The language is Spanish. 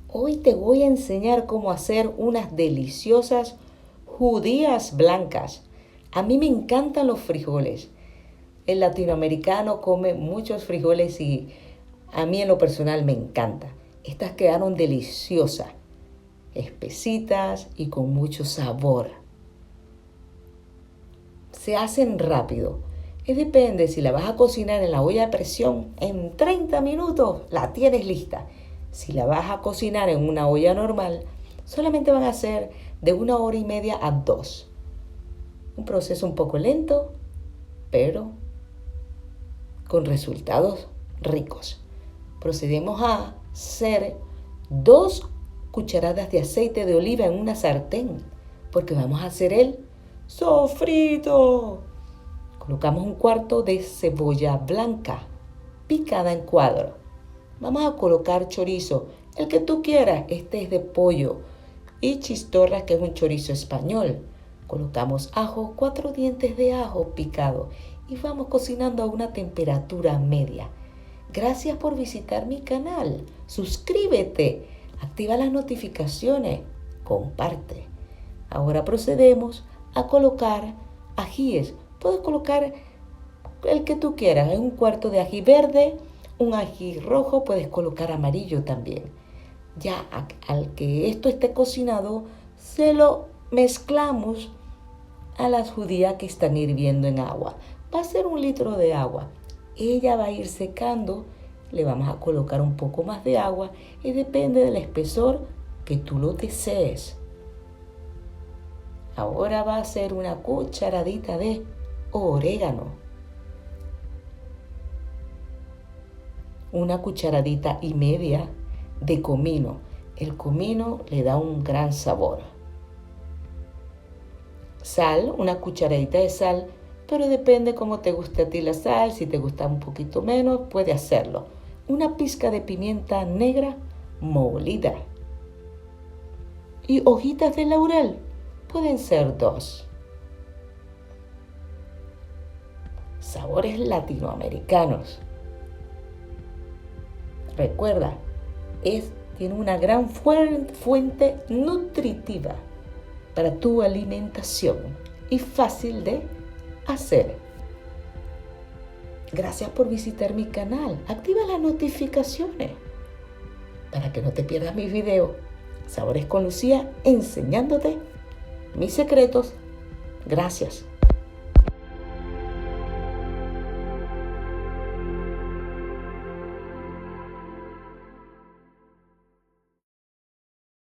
Hoy te voy a enseñar cómo hacer unas deliciosas judías blancas. A mí me encantan los frijoles. El latinoamericano come muchos frijoles y a mí en lo personal me encanta. Estas quedaron deliciosas, espesitas y con mucho sabor. Se hacen rápido. Depende, si la vas a cocinar en la olla de presión, en 30 minutos la tienes lista. Si la vas a cocinar en una olla normal, solamente van a ser de 1 hora y media a 2. Un proceso un poco lento, pero con resultados ricos. Procedemos a hacer 2 cucharadas de aceite de oliva en una sartén, porque vamos a hacer el sofrito. Colocamos 1/4 de cebolla blanca, picada en cuadro. Vamos a colocar chorizo, el que tú quieras. Este es de pollo. Y chistorra, que es un chorizo español. Colocamos ajo, 4 dientes de ajo picado. Y vamos cocinando a una temperatura media. Gracias por visitar mi canal. Suscríbete, activa las notificaciones, comparte. Ahora procedemos a colocar ajíes. Puedes colocar el que tú quieras. Es 1/4 de ají verde, un ají rojo, puedes colocar amarillo también. Ya al que esto esté cocinado, se lo mezclamos a las judías que están hirviendo en agua. Va a ser 1 litro de agua. Ella va a ir secando, le vamos a colocar un poco más de agua y depende del espesor que tú lo desees. Ahora va a ser 1 cucharadita de orégano, 1,5 cucharadas de comino. El comino le da un gran sabor. Sal, 1 cucharadita de sal, pero depende cómo te guste a ti la sal. Si te gusta un poquito menos, puedes hacerlo. 1 pizca de pimienta negra molida. Y hojitas de laurel, pueden ser 2. Sabores latinoamericanos. Recuerda, tiene una gran fuente nutritiva para tu alimentación y fácil de hacer. Gracias por visitar mi canal. Activa las notificaciones para que no te pierdas mis videos. Sabores con Lucía, enseñándote mis secretos. Gracias.